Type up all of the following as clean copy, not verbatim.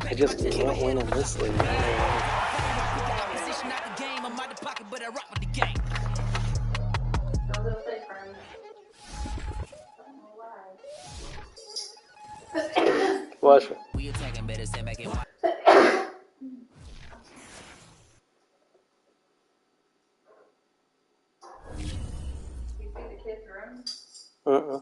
I just can't win in this league. Watch it. We attacking better stand back and watch. You see the kids' room? Uh-uh.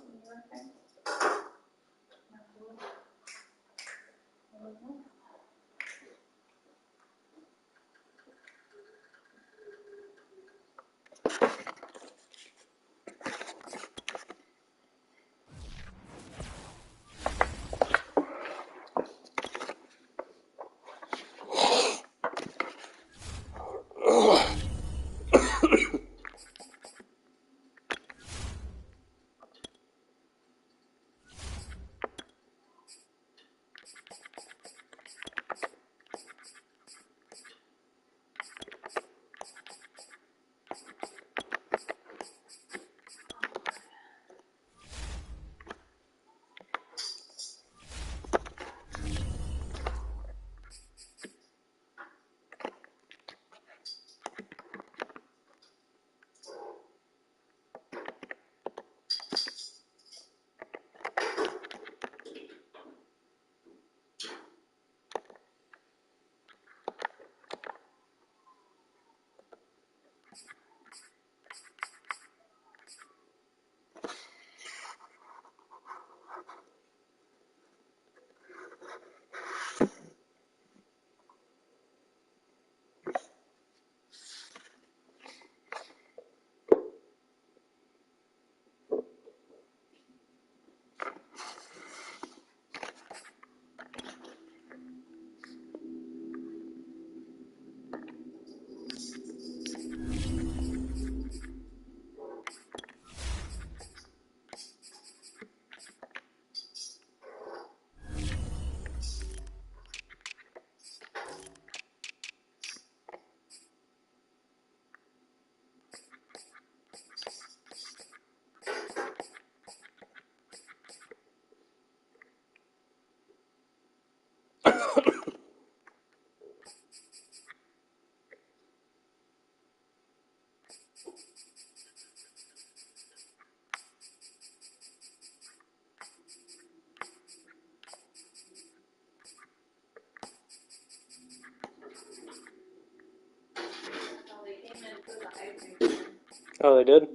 Oh, they did?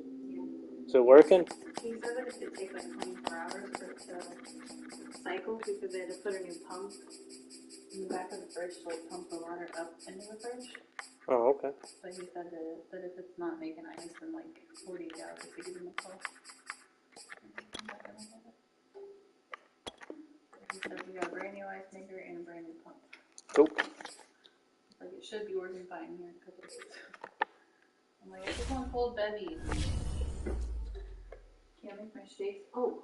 Is it working? He said that it could take like 24 hours for it to cycle because they had to put a new pump in the back of the fridge to like pump the water up into the fridge. Oh, okay. But he said that if it's not making ice in like 48 hours, to give him a call. He said we got a brand new ice maker and a brand new pump. Cool. Like it should be working fine here in a couple of days. I'm like, I just want cold bevies. Can't make my steaks. Oh,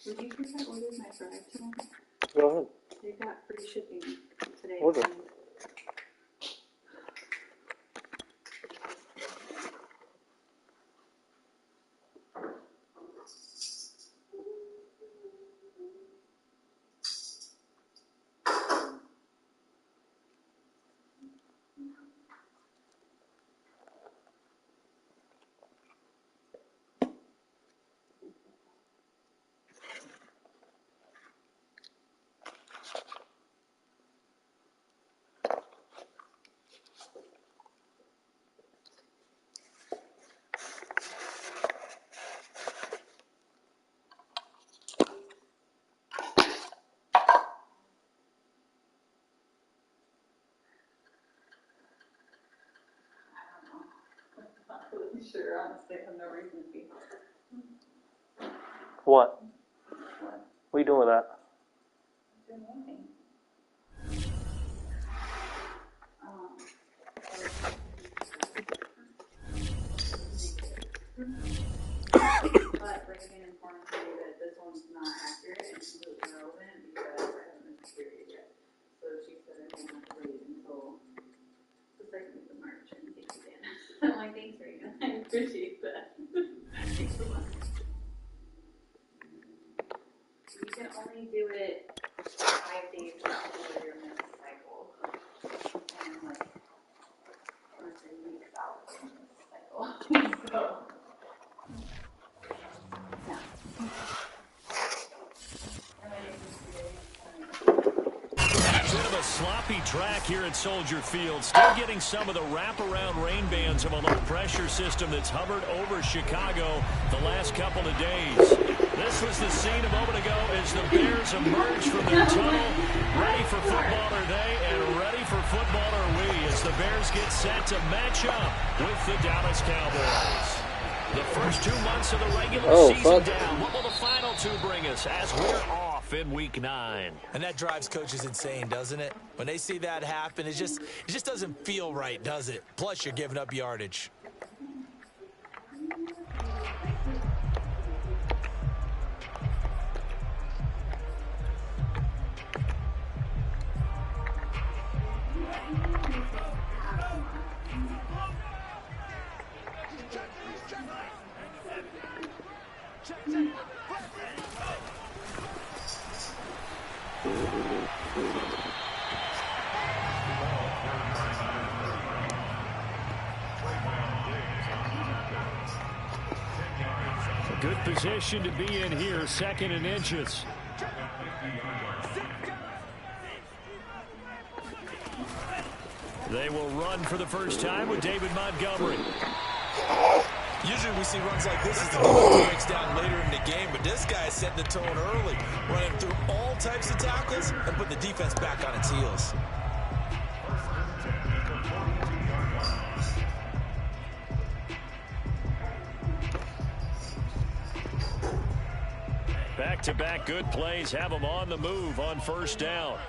would you think I ordered my fries tonight? Go ahead. They got free shipping today. Order. Sure, honestly, I have no reason to be. What? What? What are you doing with that? I'm doing anything. But Reagan informed me that this one's not accurate and completely irrelevant because I haven't been period yet. So she said I didn't have to wait until the second week of March and take it in. I'm like, thanks, Reagan. I appreciate that. Thanks so much. You can only do it 5 a sloppy track here at Soldier Field. Still getting some of the wraparound rain bands of a low-pressure system that's hovered over Chicago the last couple of days. This was the scene a moment ago as the Bears emerged from their tunnel. Ready for football are they, and ready for football are we, as the Bears get set to match up with the Dallas Cowboys. The first 2 months of the regular season down. What will the final two bring us as we're off in Week 9? And that drives coaches insane, doesn't it? When they see that happen, it just doesn't feel right, does it? Plus, you're giving up yardage. Good position to be in here, 2nd and inches. They will run for the first time with David Montgomery. Usually we see runs like this as the defense breaks down later in the game, but this guy is setting the tone early, running through all types of tackles and put the defense back on its heels. Back-to-back good plays have them on the move on first down.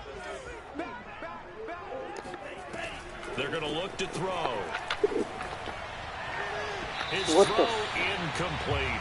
They're going to look to throw. His throw incomplete.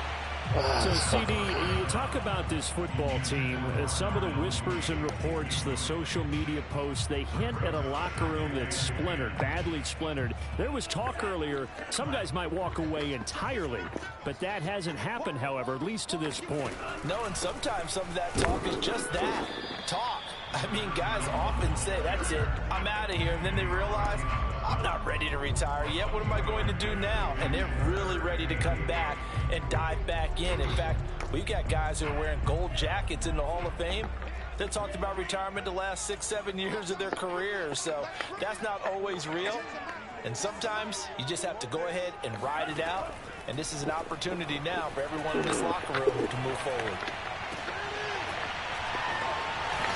So, CD, you talk about this football team, some of the whispers and reports, the social media posts, they hint at a locker room that's splintered, badly splintered. There was talk earlier, some guys might walk away entirely, but that hasn't happened, however, at least to this point. No, and sometimes some of that talk is just that, talk. I mean, guys often say, that's it, I'm out of here, and then they realize, I'm not ready to retire yet. What am I going to do now? And they're really ready to come back and dive back in. In fact, we've got guys who are wearing gold jackets in the Hall of Fame that talked about retirement the last 6-7 years of their careers. So that's not always real. And sometimes you just have to go ahead and ride it out. And this is an opportunity now for everyone in this locker room to move forward.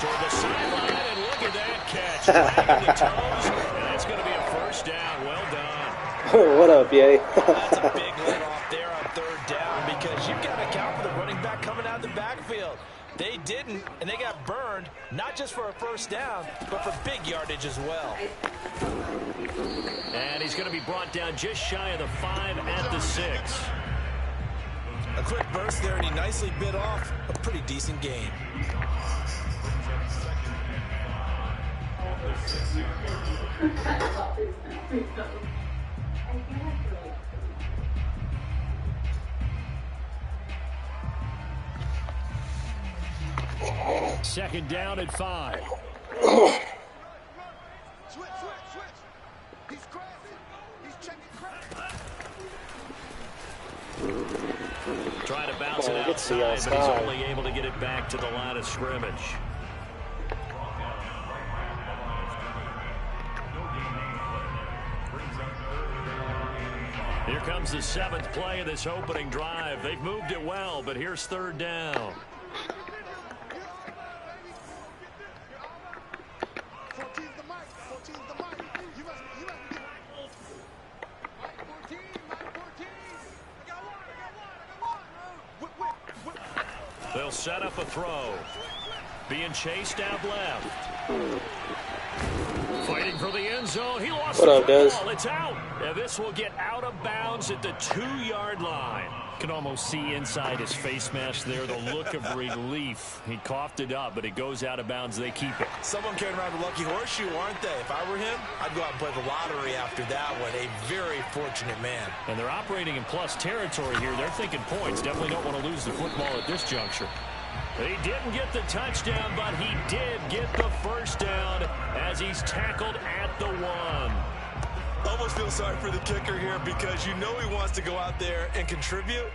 Toward the sideline, and look at that catch. Dragging the toes, and that's going to be a first down. Well done. What up, yay? That's a big let off there on 3rd down because you've got to account for the running back coming out of the backfield. They didn't, and they got burned, not just for a first down, but for big yardage as well. And he's going to be brought down just shy of the 5 at the 6. A quick burst there, and he nicely bit off a pretty decent gain. Second down at 5. Switch. He's crazy. He's checking crazy. Trying to bounce it outside, but he's only able to get it back to the line of scrimmage. Here comes the 7th play of this opening drive. They've moved it well, but here's 3rd down. They'll set up a throw. Being chased out left. Fighting for the end zone. He lost the football. It's out. And this will get out of bounds at the 2-yard line. Can almost see inside his face mask there the look of relief. He coughed it up, but it goes out of bounds. They keep it. Someone carrying around a lucky horseshoe, aren't they? If I were him, I'd go out and play the lottery after that one. A very fortunate man. And they're operating in plus territory here. They're thinking points. Definitely don't want to lose the football at this juncture. He didn't get the touchdown, but he did get the first down as he's tackled at the 1. Almost feel sorry for the kicker here because you know he wants to go out there and contribute,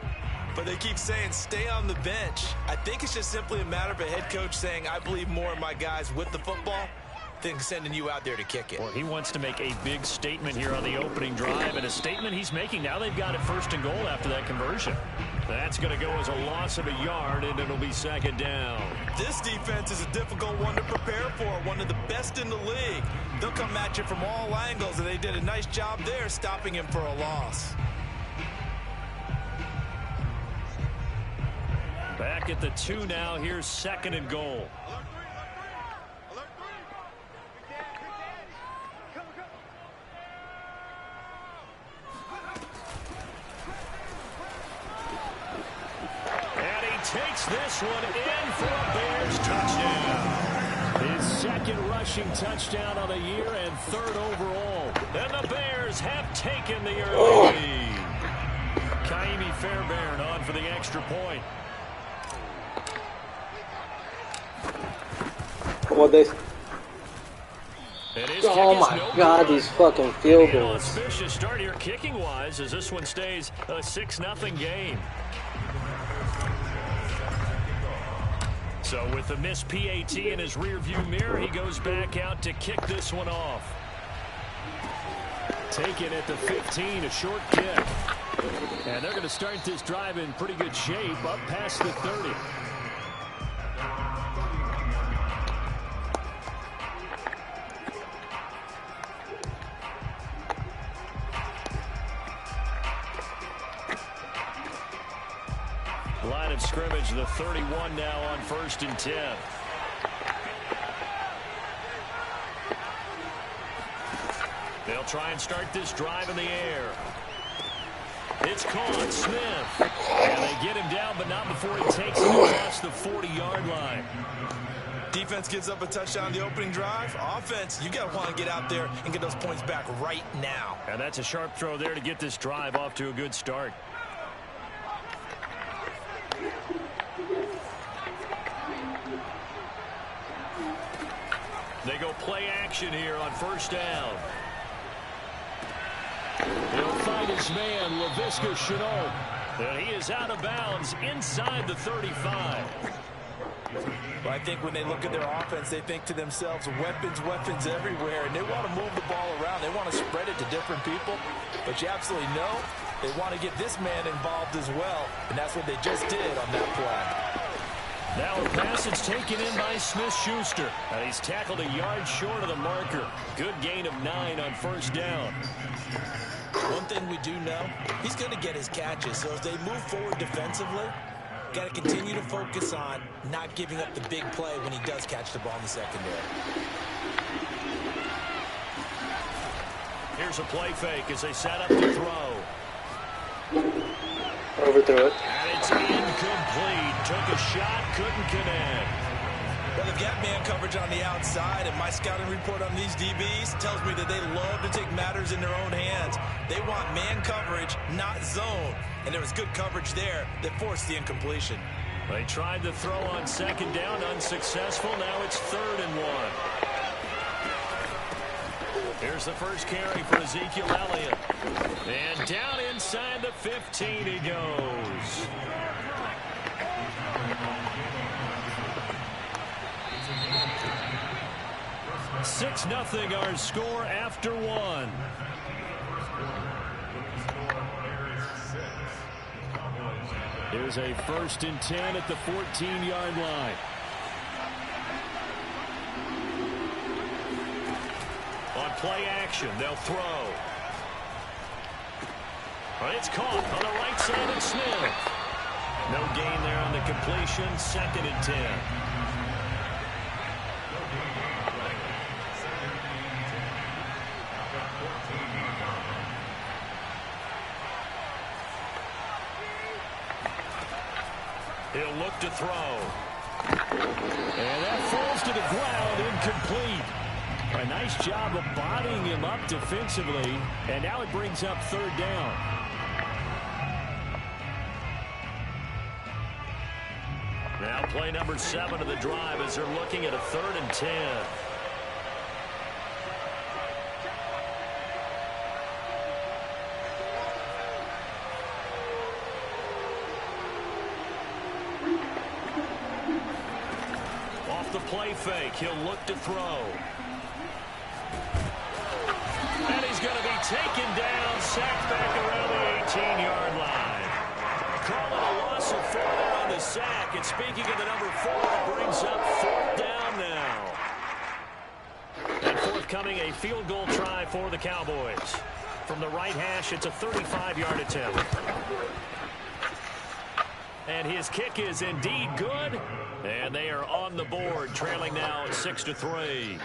but they keep saying stay on the bench. I think it's just simply a matter of a head coach saying I believe more in my guys with the football than sending you out there to kick it. Well, he wants to make a big statement here on the opening drive, and a statement he's making now. They've got it 1st and goal after that conversion. That's going to go as a loss of a yard, and it'll be 2nd down. This defense is a difficult one to prepare for, one of the best in the league. They'll come at you from all angles, and they did a nice job there stopping him for a loss. Back at the 2 now. Here's 2nd and goal. And he takes this one in for a Bears touchdown. His 2nd rushing touchdown of the year and 3rd overall. And the Bears have taken the early lead. Kaimi Fairbairn on for the extra point. What they? Oh my no God, good. these fucking field An goals. auspicious start here kicking-wise as this one stays a 6-0 game. So with the missed PAT in his rearview mirror, he goes back out to kick this one off. Taken at the 15, a short kick. And they're going to start this drive in pretty good shape, up past the 30. Line of scrimmage, the 31 now on 1st and 10. They'll try and start this drive in the air. It's caught, Smith. And they get him down, but not before he takes it across the 40-yard line. Defense gives up a touchdown on the opening drive. Offense, you got to want to get out there and get those points back right now. And that's a sharp throw there to get this drive off to a good start. They go play action here on 1st down. He'll find his man, Laviska Shenault. And he is out of bounds inside the 35. But I think when they look at their offense, they think to themselves, weapons everywhere, and they want to move the ball around. They want to spread it to different people. But you absolutely know they want to get this man involved as well, and that's what they just did on that play. Now a pass is taken in by Smith-Schuster. And he's tackled a yard short of the marker. Good gain of 9 on 1st down. One thing we do know, he's going to get his catches. So as they move forward defensively, got to continue to focus on not giving up the big play when he does catch the ball in the secondary. Here's a play fake as they set up to throw. Overthrew it. And it's incomplete. Took a shot, couldn't connect. Well, they've got man coverage on the outside, and my scouting report on these DBs tells me that they love to take matters in their own hands. They want man coverage, not zone. And there was good coverage there that forced the incompletion. They tried to throw on 2nd down, unsuccessful. Now it's 3rd and 1. Here's the first carry for Ezekiel Elliott. And down inside the 15 he goes. Six nothing our score after 1. Here's a 1st and 10 at the 14-yard line. On play action, they'll throw. But it's caught on the right side of Smith. No gain there on the completion. 2nd and 10. He'll look to throw. And that falls to the ground, incomplete. A nice job of bodying him up defensively. And now it brings up 3rd down. Now play number 7 of the drive as they're looking at a 3rd and 10. Off the play fake, he'll look to throw. And he's going to be taken down, sacked back around the 18-yard line. Calling a loss of 4 there on the sack. And speaking of the number 4, it brings up 4th down now. And forthcoming, a field goal try for the Cowboys. From the right hash, it's a 35-yard attempt. And his kick is indeed good. And they are on the board, trailing now 6-3.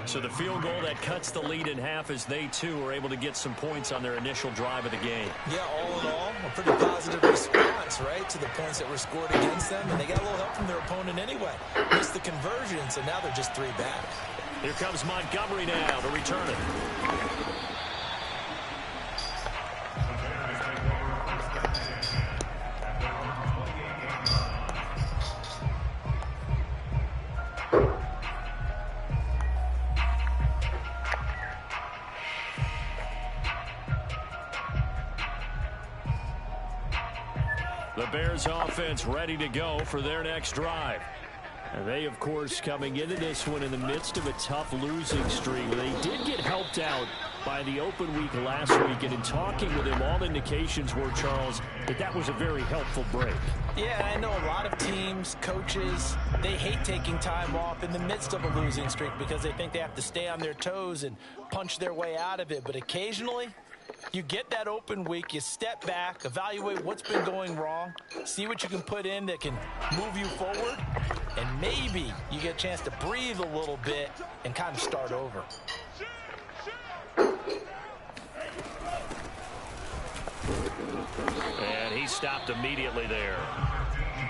So the field goal that cuts the lead in half as they, too, are able to get some points on their initial drive of the game. Yeah, all in all, a pretty positive response, right, to the points that were scored against them. And they got a little help from their opponent anyway. Missed the conversion, so now they're just 3 back. Here comes Montgomery now to return it. The Bears offense ready to go for their next drive. And they, of course, coming into this one in the midst of a tough losing streak. They did get helped out by the open week last week. And in talking with him, all indications were, Charles, that was a very helpful break. Yeah, I know a lot of teams, coaches, they hate taking time off in the midst of a losing streak because they think they have to stay on their toes and punch their way out of it. But occasionally, you get that open week, you step back, evaluate what's been going wrong, see what you can put in that can move you forward, and maybe you get a chance to breathe a little bit and kind of start over. And he stopped immediately there.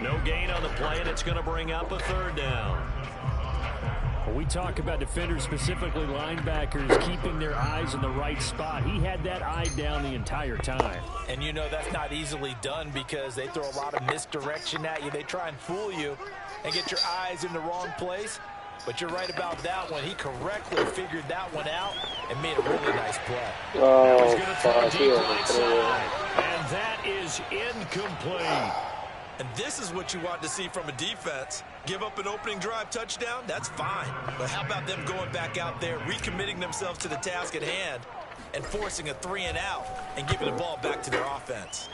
No gain on the play, and it's going to bring up a 3rd down. We talk about defenders, specifically linebackers, keeping their eyes in the right spot. He had that eye down the entire time. And you know that's not easily done because they throw a lot of misdirection at you. They try and fool you and get your eyes in the wrong place. But you're right about that one. He correctly figured that one out and made a really nice play. Now he's going to throw deep right side. And that is incomplete. And this is what you want to see from a defense. Give up an opening drive touchdown, that's fine. But how about them going back out there, recommitting themselves to the task at hand, and forcing a 3-and-out and giving the ball back to their offense?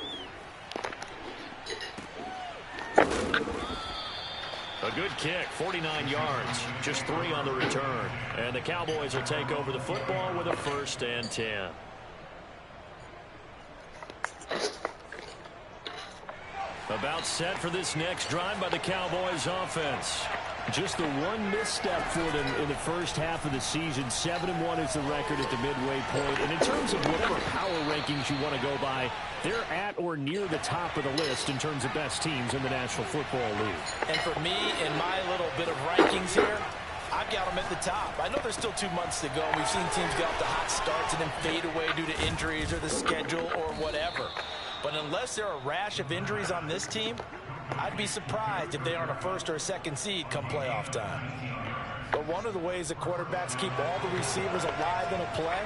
A good kick, 49 yards, just 3 on the return. And the Cowboys will take over the football with a 1st and 10. About set for this next drive by the Cowboys offense. Just the one misstep for them in the first half of the season. 7-1 is the record at the midway point. And in terms of whatever power rankings you want to go by, they're at or near the top of the list in terms of best teams in the National Football League. And for me, in my little bit of rankings here, I've got them at the top. I know there's still 2 months to go. We've seen teams get off to hot starts and then fade away due to injuries or the schedule or whatever. But unless there are a rash of injuries on this team, I'd be surprised if they aren't a 1st or a 2nd seed come playoff time. But one of the ways the quarterbacks keep all the receivers alive in a play,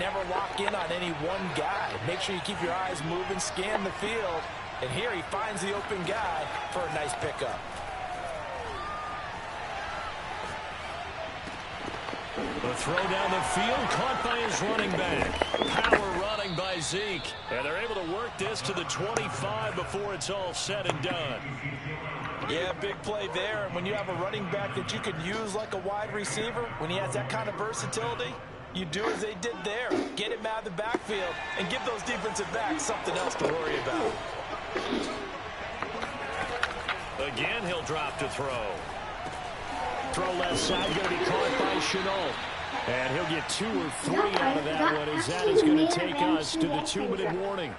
never lock in on any one guy. Make sure you keep your eyes moving, scan the field, and here he finds the open guy for a nice pickup. The throw down the field, caught by his running back. Power running by Zeke. And they're able to work this to the 25 before it's all said and done. Yeah, big play there. And when you have a running back that you can use like a wide receiver, when he has that kind of versatility, you do as they did there. Get him out of the backfield and give those defensive backs something else to worry about. Again, he'll drop to throw. Throw left side, going to be caught by Chenault. And he'll get 2 or 3 out of that one as that is going to take us to the 2-minute warning.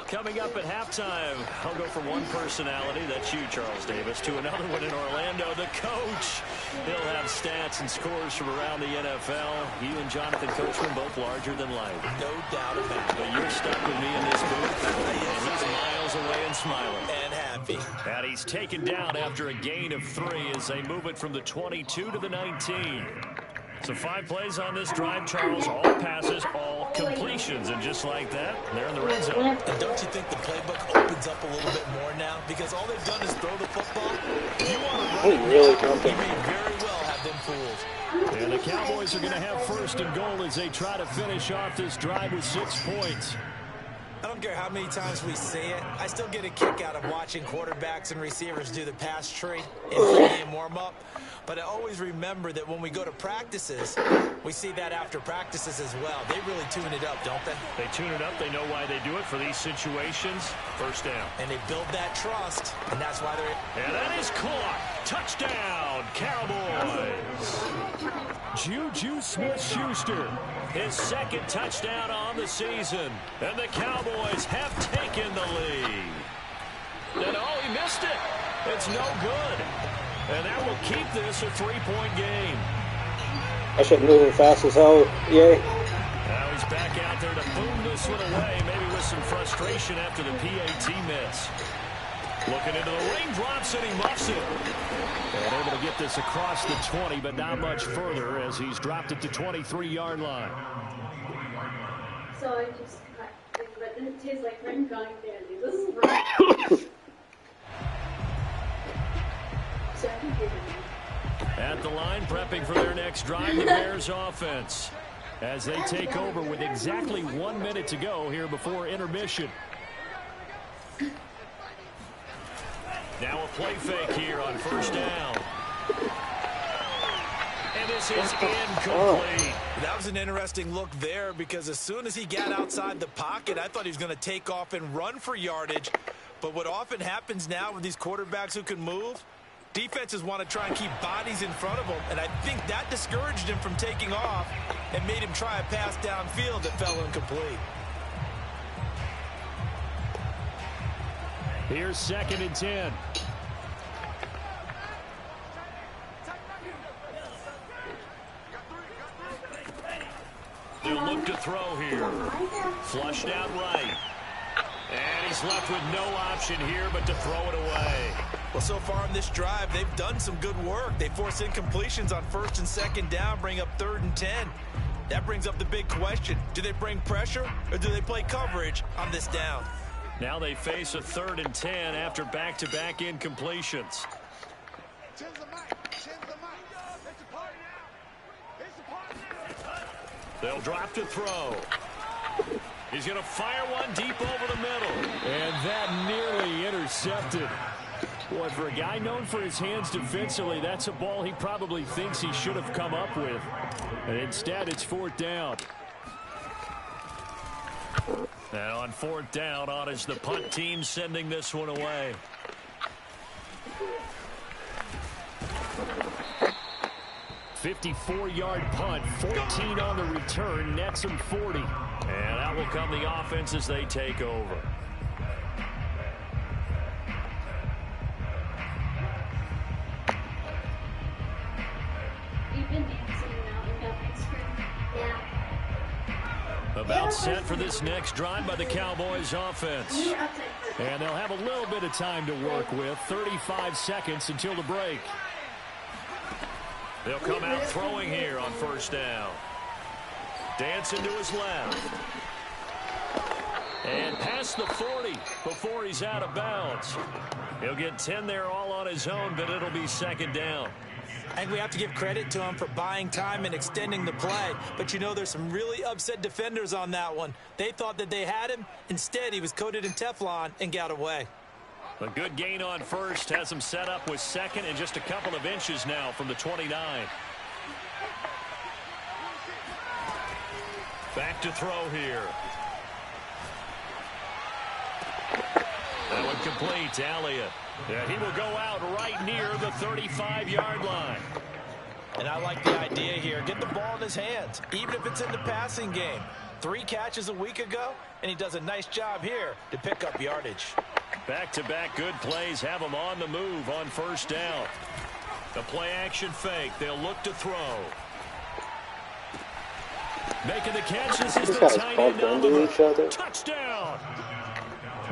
Coming up at halftime, I'll go from one personality, that's you, Charles Davis, to another one in Orlando, the coach. He'll have stats and scores from around the NFL. You and Jonathan Coachman both larger than life. No doubt about it. But you're stuck with me in this booth. And he's miles away and smiling. And happy. And he's taken down after a gain of 3 as they move it from the 22 to the 19. So 5 plays on this drive, Charles. All passes, all completions. And just like that, they're in the red zone. And don't you think the playbook opens up a little bit more now? Because all they've done is throw the football. If you want to He really pumped He it. may very well have been fooled. And the Cowboys are going to have first and goal as they try to finish off this drive with 6 points. I don't care how many times we say it, I still get a kick out of watching quarterbacks and receivers do the pass tree in pregame warm-up. But I always remember that when we go to practices, we see that after practices as well. They really tune it up, don't they? They tune it up. They know why they do it for these situations. First down. And they build that trust, and that's why they're... And that is caught. Touchdown, Cowboys. Juju Smith-Schuster, his second touchdown on the season. And the Cowboys have taken the lead. And oh, he missed it. It's no good. And that will keep this a 3-point game. I should move it fast as hell. Yay. Now he's back out there to boom this one away, maybe with some frustration after the PAT miss. Looking into the raindrops, and he muffs it. And able to get this across the 20, but not much further as he's dropped it to 23-yard line. So I just but then it tastes like rain gone candy. This is right. At the line, prepping for their next drive, the Bears offense, as they take over with exactly 1 minute to go here before intermission. Now a play fake here on first down. And this is incomplete. That was an interesting look there because as soon as he got outside the pocket, I thought he was going to take off and run for yardage. But what often happens now with these quarterbacks who can move, defenses want to try and keep bodies in front of them, and I think that discouraged him from taking off and made him try a pass downfield that fell incomplete. Here's 2nd and 10. They'll look to throw here. Flushed out right. And he's left with no option here but to throw it away. Well, so far in this drive, they've done some good work. They force incompletions on 1st and 2nd down, bring up 3rd and 10. That brings up the big question. Do they bring pressure or do they play coverage on this down? Now they face a 3rd and 10 after back-to-back incompletions. Chin's the mic. Chin's the mic. It's a party now. It's a party now. They'll drop to throw. He's going to fire one deep over the middle. And that nearly intercepted. Boy, for a guy known for his hands defensively, that's a ball he probably thinks he should have come up with. And instead, it's 4th down. And on 4th down, on is the punt team sending this one away. "54-yard punt, 14 on the return, nets him 40. And that will come the offense as they take over. About set for this next drive by the Cowboys offense. And they'll have a little bit of time to work with. 35 seconds until the break. They'll come out throwing here on 1st down. Dancing to his left. And past the 40 before he's out of bounds. He'll get 10 there all on his own, but it'll be 2nd down. And we have to give credit to him for buying time and extending the play. But, you know, there's some really upset defenders on that one. They thought that they had him. Instead, he was coated in Teflon and got away. A good gain on 1st has him set up with 2nd and just a couple of inches now from the 29. Back to throw here. That one complete to Elliott. Yeah, he will go out right near the 35-yard line. And I like the idea here. Get the ball in his hands, even if it's in the passing game. 3 catches a week ago, and he does a nice job here to pick up yardage. Back-to-back good plays have him on the move on 1st down. The play-action fake. They'll look to throw. Making the catch. This is the tight end Oliver. Touchdown!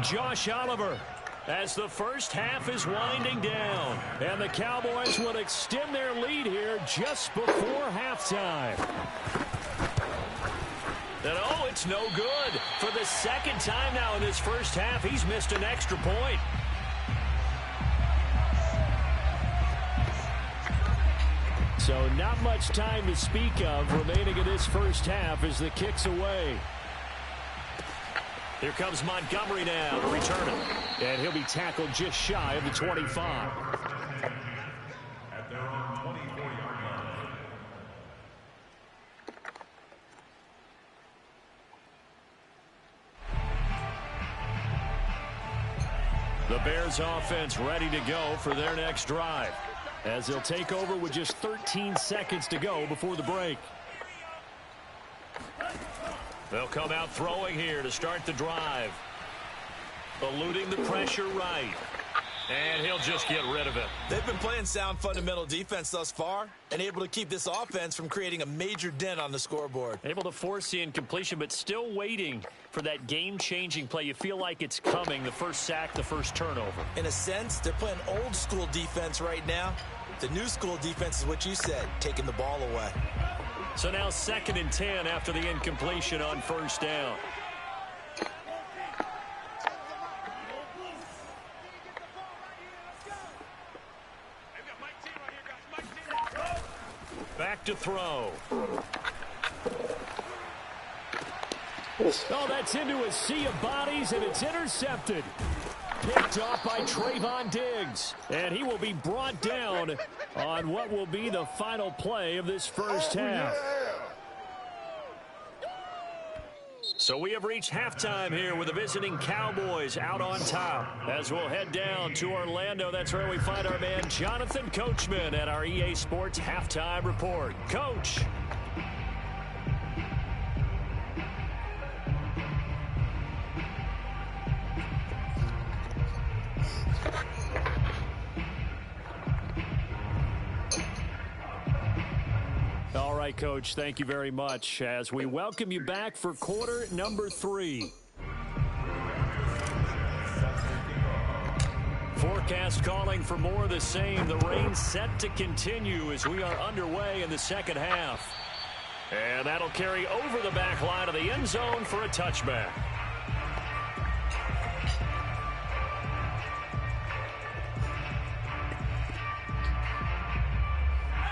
Josh Oliver. As the first half is winding down. And the Cowboys will extend their lead here just before halftime. And oh, it's no good. For the 2nd time now in this first half, he's missed an extra point. So not much time to speak of remaining in this first half as the kick's away. Here comes Montgomery now to return it. And he'll be tackled just shy of the 25. At their own 24-yard line. The Bears offense ready to go for their next drive, as they'll take over with just 13 seconds to go before the break. They'll come out throwing here to start the drive. Eluding the pressure right. And he'll just get rid of it. They've been playing sound fundamental defense thus far and able to keep this offense from creating a major dent on the scoreboard. Able to force the incompletion, but still waiting for that game-changing play. You feel like it's coming, the first sack, the first turnover. In a sense, they're playing old school defense right now. The new school defense is what you said, taking the ball away. So now 2nd and 10 after the incompletion on first down. Back to throw. Oh, that's into a sea of bodies, and it's intercepted. Picked off by Trayvon Diggs. And he will be brought down on what will be the final play of this first half. So we have reached halftime here with the visiting Cowboys out on top. As we'll head down to Orlando, that's where we find our man Jonathan Coachman at our EA Sports Halftime Report. Coach. All right, Coach, thank you very much as we welcome you back for quarter number 3. Forecast calling for more of the same. The rain set to continue as we are underway in the second half. And that'll carry over the back line of the end zone for a touchback.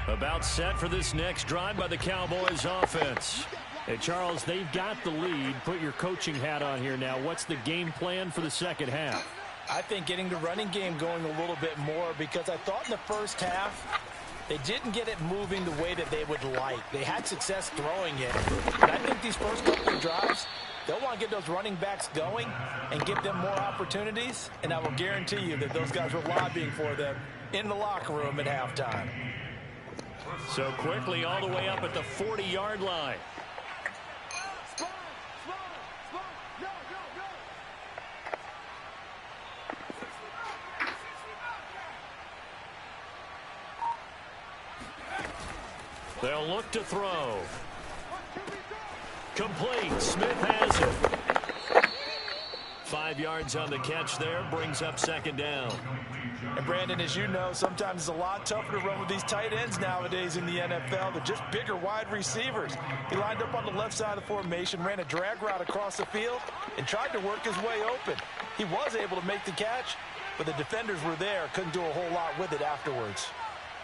About set for this next drive by the Cowboys offense. Hey, Charles, they've got the lead. Put your coaching hat on here now. What's the game plan for the second half? I think getting the running game going a little bit more, because I thought in the first half they didn't get it moving the way that they would like. They had success throwing it. But I think these first couple of drives, they'll want to get those running backs going and give them more opportunities. And I will guarantee you that those guys were lobbying for them in the locker room at halftime. So quickly all the way up at the 40-yard line. They'll look to throw. Complete. Smith has it. 5 yards on the catch there. Brings up second down. And Brandon, as you know, sometimes it's a lot tougher to run with these tight ends nowadays in the NFL. They're just bigger wide receivers. He lined up on the left side of the formation, ran a drag route across the field, and tried to work his way open. He was able to make the catch, but the defenders were there. Couldn't do a whole lot with it afterwards.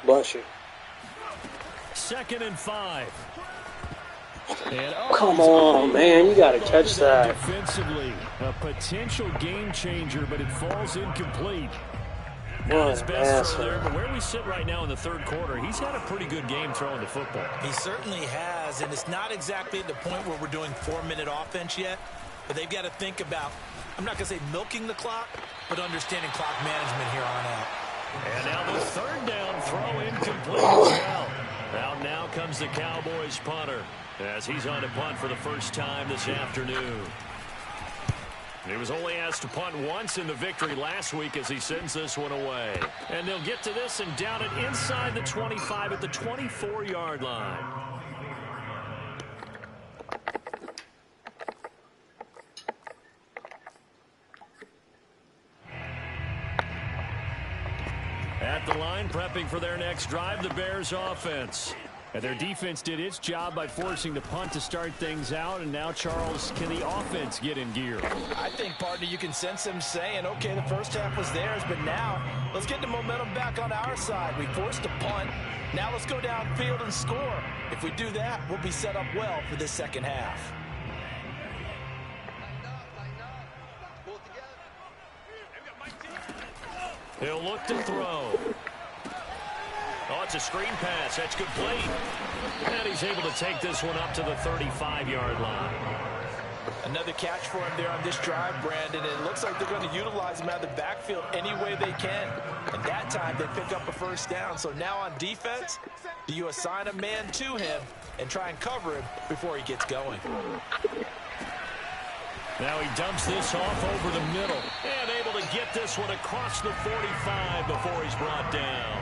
Bless you. 2nd and 5. And, Come on, man. You got to catch that. Defensively, a potential game changer, but it falls incomplete. Not his What an best throw there, asshole. but where we sit right now in the third quarter, he's had a pretty good game throwing the football. He certainly has, and it's not exactly at the point where we're doing 4-minute offense yet, but they've got to think about, I'm not going to say milking the clock, but understanding clock management here on out. And now the third down throw incomplete as well. Out now comes the Cowboys punter as he's on to punt for the first time this afternoon. He was only asked to punt once in the victory last week as he sends this one away. And they'll get to this and down it inside the 25 at the 24-yard line. At the line, prepping for their next drive, the Bears offense. And their defense did its job by forcing the punt to start things out. And now, Charles, can the offense get in gear? I think, partner, you can sense them saying, okay, the first half was theirs, but now let's get the momentum back on our side. We forced a punt. Now let's go downfield and score. If we do that, we'll be set up well for this second half. He'll look to throw. Oh, it's a screen pass. That's complete. And he's able to take this one up to the 35-yard line. Another catch for him there on this drive, Brandon. It looks like they're going to utilize him out of the backfield any way they can. And that time they pick up a first down. So now on defense, do you assign a man to him and try and cover him before he gets going? Now he dumps this off over the middle. And able to get this one across the 45 before he's brought down.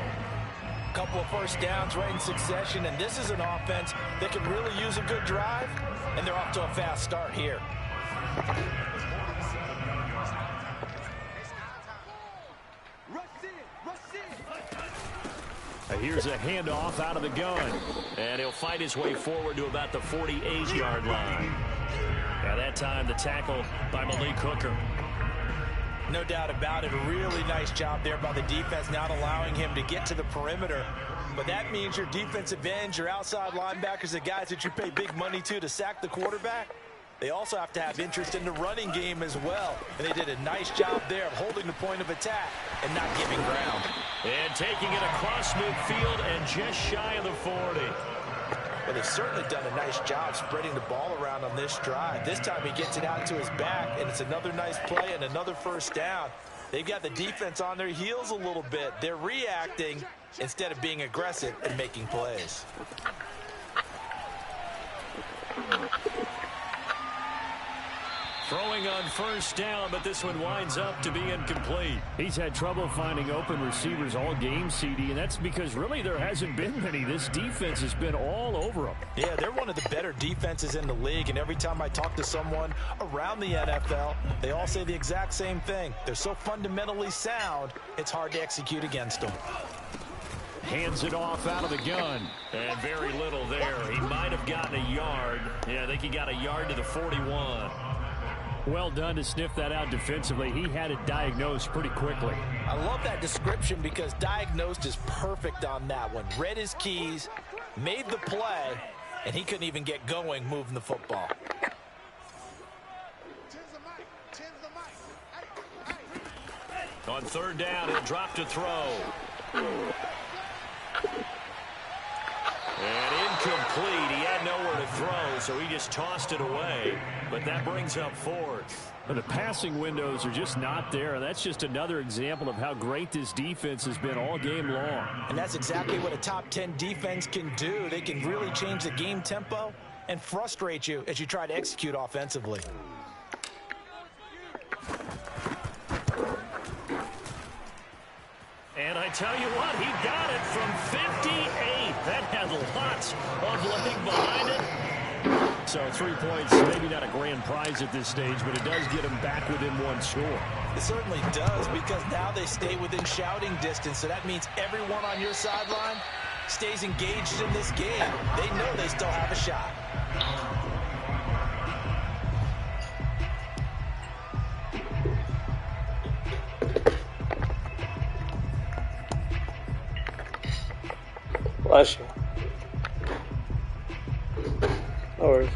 Couple of first downs right in succession, and this is an offense that can really use a good drive, and they're off to a fast start here. Here's a handoff out of the gun. And he'll fight his way forward to about the 48-yard line. Now that time the tackle by Malik Hooker. No doubt about it. A really nice job there by the defense, not allowing him to get to the perimeter. But that means your defensive ends, your outside linebackers, the guys that you pay big money to sack the quarterback, they also have to have interest in the running game as well. And they did a nice job there of holding the point of attack and not giving ground. And taking it across midfield and just shy of the 40. Well, they've certainly done a nice job spreading the ball around on this drive. This time he gets it out to his back, and it's another nice play and another first down. They've got the defense on their heels a little bit. They're reacting instead of being aggressive and making plays. Throwing on first down, but this one winds up to be incomplete. He's had trouble finding open receivers all game, CD, and that's because really there hasn't been many. This defense has been all over them. Yeah, they're one of the better defenses in the league, and every time I talk to someone around the NFL, they all say the exact same thing. They're so fundamentally sound, it's hard to execute against them. Hands it off out of the gun. And very little there. He might have gotten a yard. Yeah, I think he got a yard to the 41. Well done to sniff that out defensively. He had it diagnosed pretty quickly. I love that description because diagnosed is perfect on that one. Read his keys, made the play, and he couldn't even get going moving the football. On third down, he'll drop to throw. And incomplete. He had nowhere to throw, so he just tossed it away. But that brings up fourth. But the passing windows are just not there, and that's just another example of how great this defense has been all game long. And that's exactly what a top 10 defense can do. They can really change the game tempo and frustrate you as you try to execute offensively. And I tell you what, he got it from 58. That had lots of leg behind it. So 3 points, maybe not a grand prize at this stage, but it does get him back within one score. It certainly does, because now they stay within shouting distance. So that means everyone on your sideline stays engaged in this game. They know they still have a shot. Bless you. No worries.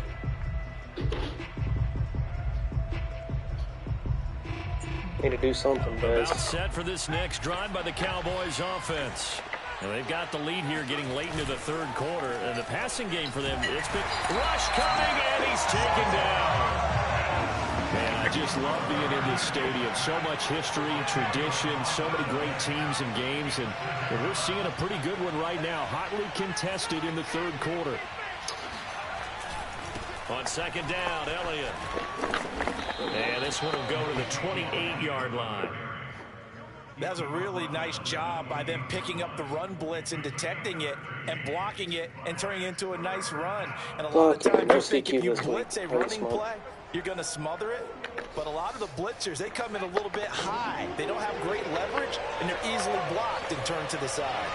Need to do something, guys. About set for this next drive by the Cowboys offense. And they've got the lead here getting late into the third quarter. And the passing game for them, it's been rush coming, and he's taken down. Man, I just love being in this stadium. So much history, tradition, so many great teams and games. And we're seeing a pretty good one right now. Hotly contested in the third quarter. On second down, Elliott. And this one will go to the 28-yard line. That's a really nice job by them picking up the run blitz and detecting it and blocking it and turning it into a nice run. And a lot of times you think if you blitz a running play, you're going to smother it. But a lot of the blitzers, they come in a little bit high. They don't have great leverage, and they're easily blocked and turned to the side.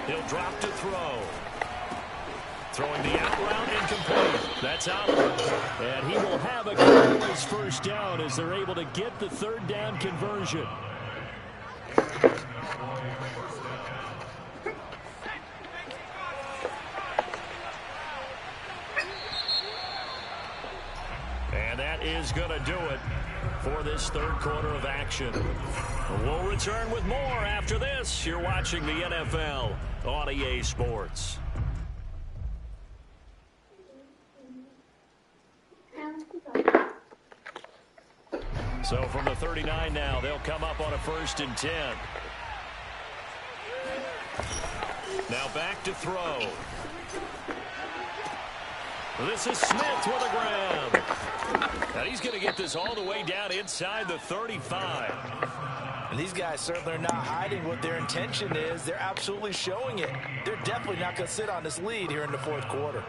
He'll drop to throw. Throwing the out route incomplete. That's out. And he will have a Cowboys first down as they're able to get the third down conversion. And that is going to do it for this third quarter of action. We'll return with more after this. You're watching the NFL on EA Sports. So from the 39 now, they'll come up on a 1st and 10. Now back to throw. This is Smith with a grab. Now he's going to get this all the way down inside the 35. And these guys certainly are not hiding what their intention is. They're absolutely showing it. They're definitely not going to sit on this lead here in the fourth quarter.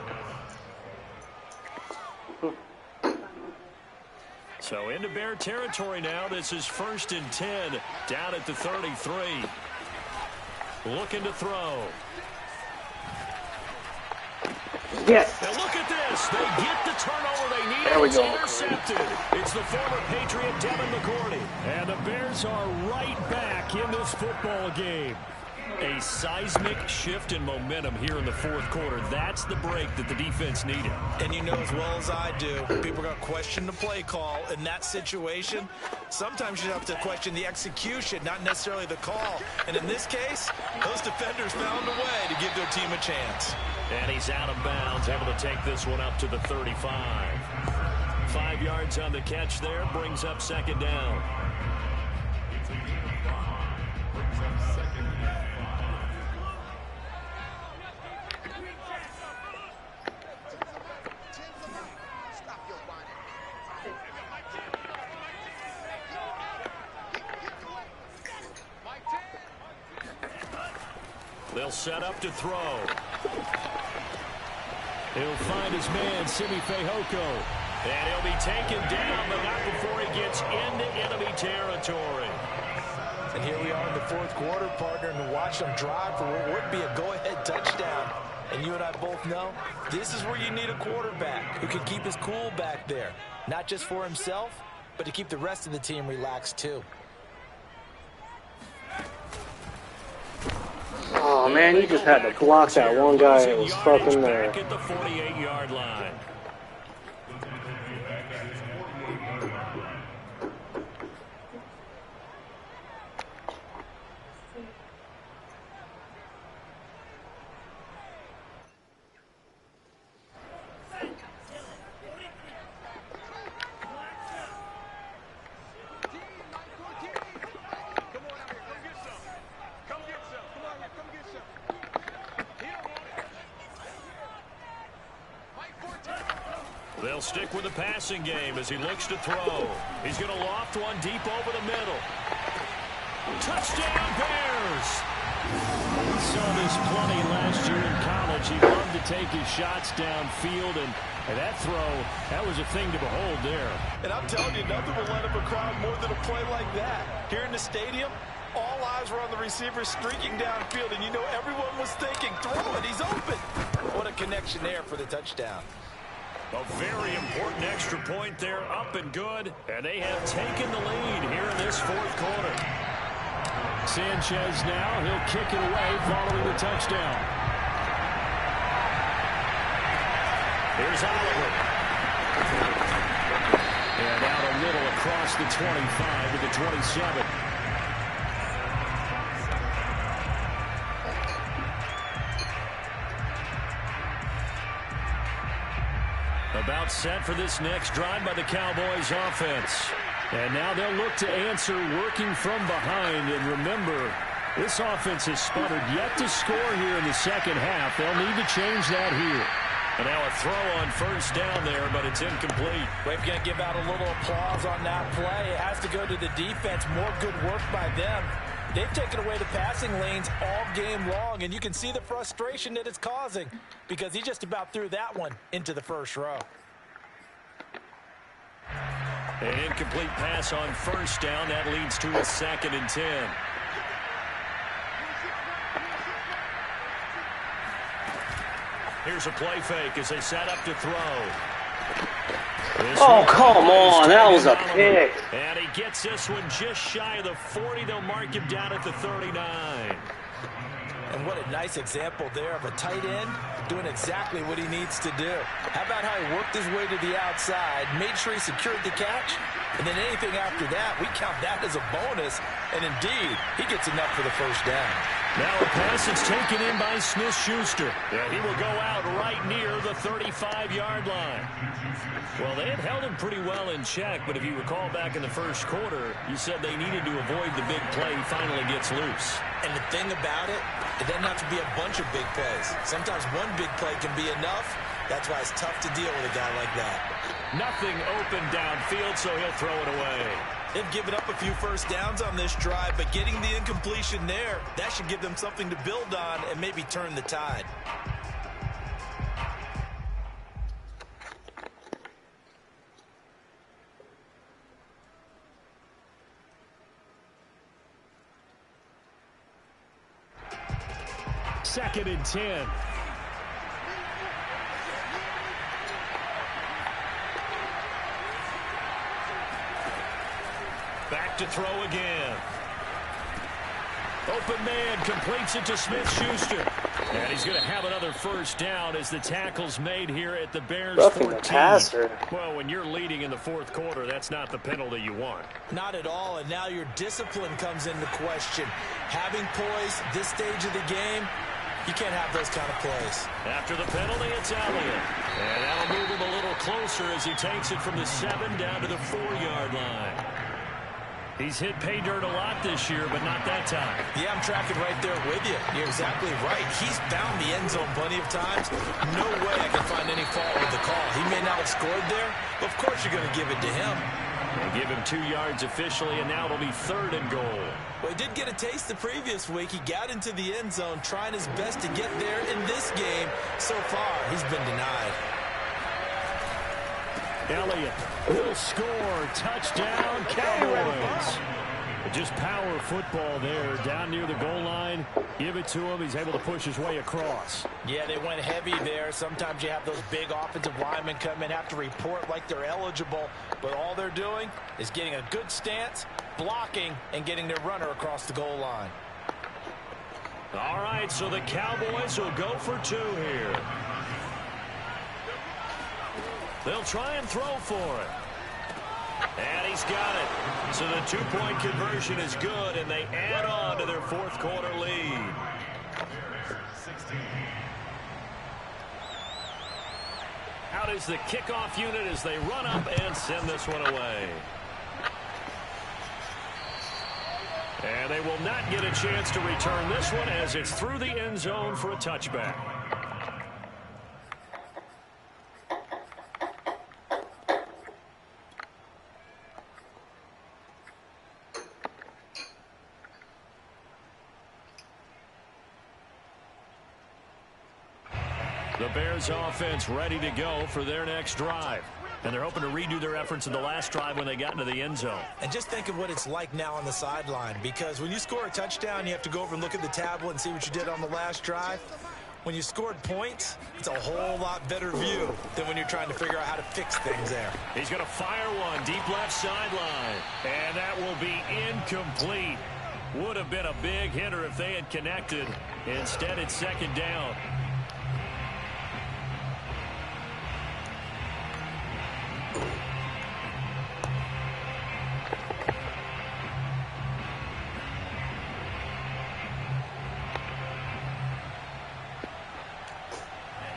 So into Bear territory now. This is 1st and 10 down at the 33. Looking to throw. Yes. Now look at this. They get the turnover they need. There we go. Intercepted. It's the former Patriot Devin McCourty. And the Bears are right back in this football game. A seismic shift in momentum here in the fourth quarter. That's the break that the defense needed. And you know as well as I do, people are going to question the play call in that situation. Sometimes you have to question the execution, not necessarily the call. And in this case, those defenders found a way to give their team a chance. And he's out of bounds, able to take this one up to the 35. 5 yards on the catch there, brings up 2nd down. They'll set up to throw. He'll find his man, Simi Fehoko. And he'll be taken down, but not before he gets into enemy territory. And here we are in the fourth quarter, partner, and watch them drive for what would be a go-ahead touchdown. And you and I both know this is where you need a quarterback who can keep his cool back there. Not just for himself, but to keep the rest of the team relaxed too. Oh, man, you just had to block that one guy that was fucking there. Back at the 48-yard line. They'll stick with the passing game as he looks to throw. He's going to loft one deep over the middle. Touchdown, Bears! We saw this plenty last year in college. He loved to take his shots downfield, and that throw, that was a thing to behold there. And I'm telling you, nothing will let up a crowd more than a play like that. Here in the stadium, all eyes were on the receiver streaking downfield, and you know everyone was thinking, throw it, he's open. What a connection there for the touchdown. A very important extra point there, up and good. And they have taken the lead here in this fourth quarter. Sanchez now, he'll kick it away following the touchdown. Here's Oliver. And out a little across the 25 to the 27. About set for this next drive by the Cowboys offense. And now they'll look to answer working from behind. And remember, this offense has sputtered yet to score here in the second half. They'll need to change that here. And now a throw on first down there, but it's incomplete. We're going to give out a little applause on that play. It has to go to the defense. More good work by them. They've taken away the passing lanes all game long, and you can see the frustration that it's causing because he just about threw that one into the first row. An incomplete pass on first down. That leads to a 2nd and 10. Here's a play fake as they set up to throw. Oh, come on. That was a pick. And he gets this one just shy of the 40. They'll mark him down at the 39. And what a nice example there of a tight end doing exactly what he needs to do. How about how he worked his way to the outside, made sure he secured the catch, and then anything after that, we count that as a bonus. And indeed, he gets enough for the first down. Now a pass is taken in by Smith-Schuster. Yeah, he will go out right near the 35-yard line. Well, they had held him pretty well in check, but if you recall back in the first quarter, you said they needed to avoid the big play. He finally gets loose. And the thing about it doesn't have to be a bunch of big plays. Sometimes one big play can be enough. That's why it's tough to deal with a guy like that. Nothing open downfield, so he'll throw it away. They've given up a few first downs on this drive, but getting the incompletion there, that should give them something to build on and maybe turn the tide. Second and 10. Back to throw again. Open man completes it to Smith-Schuster. And he's going to have another first down as the tackle's made here at the Bears' 14. The passer. Well, when you're leading in the fourth quarter, that's not the penalty you want. Not at all, and now your discipline comes into question. Having poise this stage of the game, you can't have those kind of plays. After the penalty, it's Elliott. And that'll move him a little closer as he takes it from the 7 down to the 4-yard line. He's hit pay dirt a lot this year, but not that time. Yeah, I'm tracking right there with you. You're exactly right. He's found the end zone plenty of times. No way I can find any fault with the call. He may not have scored there, but of course you're going to give it to him. They give him 2 yards officially, and now it'll be 3rd and goal. Well, he did get a taste the previous week. He got into the end zone, trying his best to get there in this game. So far, he's been denied. Elliott will score. Touchdown, Cowboys. Just power football there. Down near the goal line. Give it to him. He's able to push his way across. Yeah, they went heavy there. Sometimes you have those big offensive linemen come in, have to report like they're eligible. But all they're doing is getting a good stance, blocking, and getting their runner across the goal line. All right, so the Cowboys will go for 2 here. They'll try and throw for it. And he's got it. So the 2-point conversion is good, and they add on to their fourth quarter lead. Out is the kickoff unit as they run up and send this one away. And they will not get a chance to return this one as it's through the end zone for a touchback. The Bears offense ready to go for their next drive. And they're hoping to redo their efforts in the last drive when they got into the end zone. And just think of what it's like now on the sideline, because when you score a touchdown, you have to go over and look at the tablet and see what you did on the last drive. When you scored points, it's a whole lot better view than when you're trying to figure out how to fix things there. He's going to fire one deep left sideline. And that will be incomplete. Would have been a big hitter if they had connected. Instead, it's 2nd down.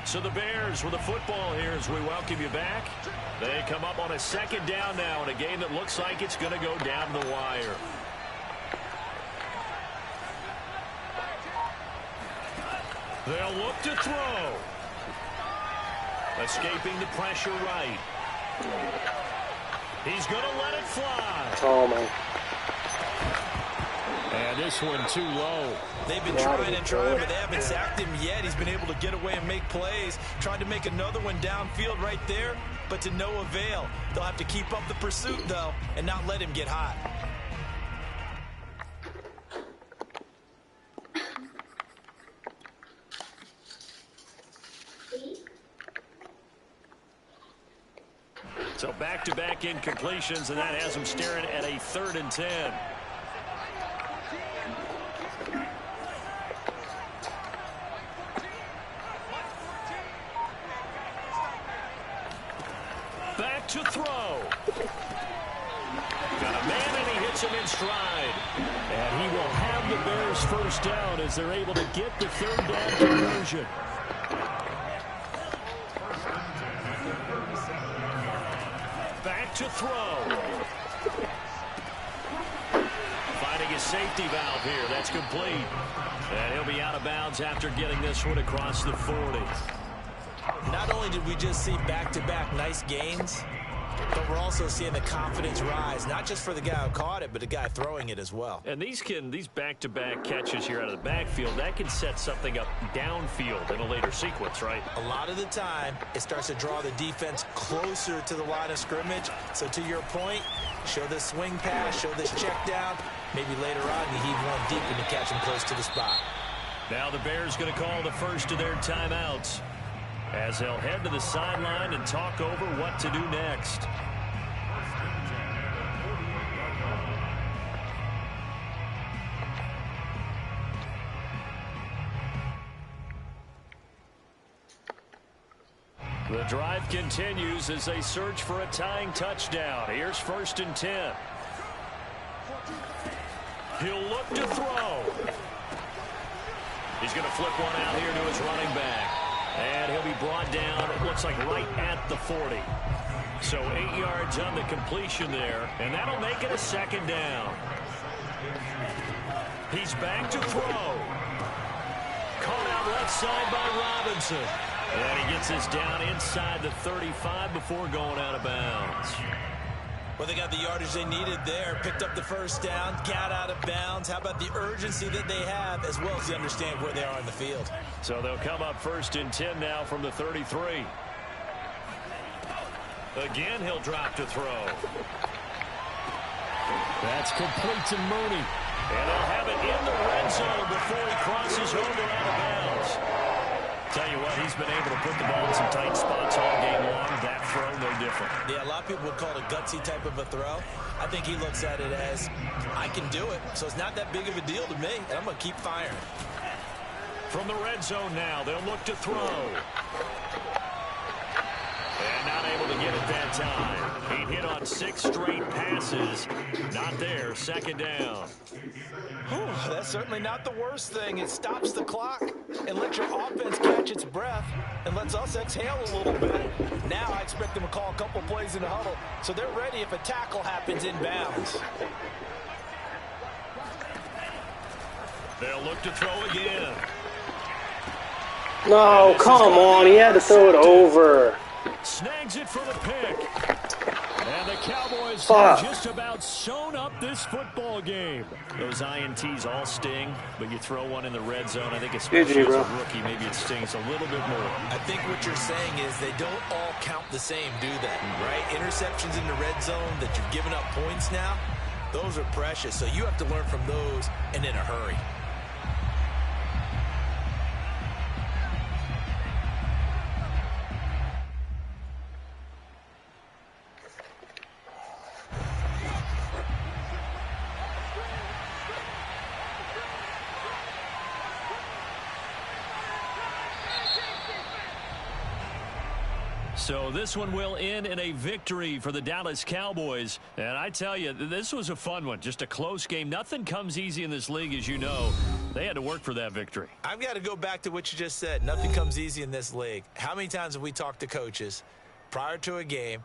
So the Bears with the football here as we welcome you back. They come up on a 2nd down now in a game that looks like it's going to go down the wire. They'll look to throw. Escaping the pressure right. He's going to let it fly. Oh, man. And this one too low. They've been trying and trying, but they haven't sacked him yet. He's been able to get away and make plays. Tried to make another one downfield right there, but to no avail. They'll have to keep up the pursuit, though, and not let him get hot. So back-to-back incompletions, and that has them staring at a 3rd and 10. Back to throw. Got a man, and he hits him in stride. And he will have the Bears first down as they're able to get the 3rd down conversion. Back to throw. Finding his safety valve here. That's complete. And he'll be out of bounds after getting this one across the 40. Not only did we just see back-to-back nice gains, but we're also seeing the confidence rise, not just for the guy who caught it, but the guy throwing it as well. And these back-to-back catches here out of the backfield, that can set something up downfield in a later sequence, right? A lot of the time, it starts to draw the defense closer to the line of scrimmage. So to your point, show this swing pass, show this check down. Maybe later on, you heave one deep and you catch him close to the spot. Now the Bears going to call the first of their timeouts, as they'll head to the sideline and talk over what to do next. The drive continues as they search for a tying touchdown. Here's 1st and 10. He'll look to throw. He's going to flip one out here to his running back. And he'll be brought down, it looks like right at the 40. So 8 yards on the completion there, and that'll make it a 2nd down. He's back to throw. Caught out left side by Robinson. And he gets this down inside the 35 before going out of bounds. Well, they got the yardage they needed there, picked up the first down, got out of bounds. How about the urgency that they have, as well as they understand where they are in the field? So they'll come up 1st and 10 now from the 33. Again, he'll drop to throw. That's complete to Mooney. And they'll have it in the red zone before he crosses over out of bounds. Tell you what, he's been able to put the ball in some tight spots all game long. That throw, no different. Yeah, a lot of people would call it a gutsy type of a throw. I think he looks at it as, I can do it, so it's not that big of a deal to me, and I'm going to keep firing. From the red zone now, they'll look to throw. And not able to get it that time. He hit on 6 straight passes. Not there, 2nd down. Whew, that's certainly not the worst thing. It stops the clock and lets your offense catch its breath and lets us exhale a little bit. Now I expect them to call a couple plays in the huddle, so they're ready if a tackle happens in bounds. They'll look to throw again. No, come on. He had to throw it over. Snags it for the pick. And the Cowboys have just about sewn up this football game. Those INTs all sting, but you throw one in the red zone. I think especially as a rookie, maybe it stings a little bit more. I think what you're saying is they don't all count the same, do they? Right? Interceptions in the red zone that you've given up points now, those are precious. So you have to learn from those and in a hurry. So this one will end in a victory for the Dallas Cowboys. And I tell you, this was a fun one. Just a close game. Nothing comes easy in this league, as you know. They had to work for that victory. I've got to go back to what you just said. Nothing comes easy in this league. How many times have we talked to coaches prior to a game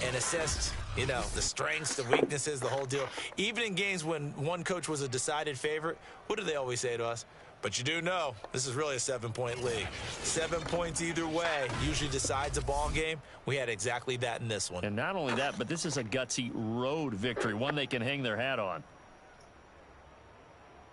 and assessed, you know, the strengths, the weaknesses, the whole deal? Even in games when one coach was a decided favorite, what do they always say to us? But you do know, this is really a 7-point league. 7 points either way usually decides a ball game. We had exactly that in this one. And not only that, but this is a gutsy road victory, one they can hang their hat on.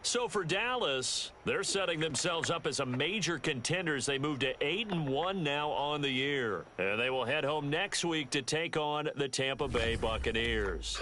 So for Dallas, they're setting themselves up as a major contender as they move to 8-1 now on the year. And they will head home next week to take on the Tampa Bay Buccaneers.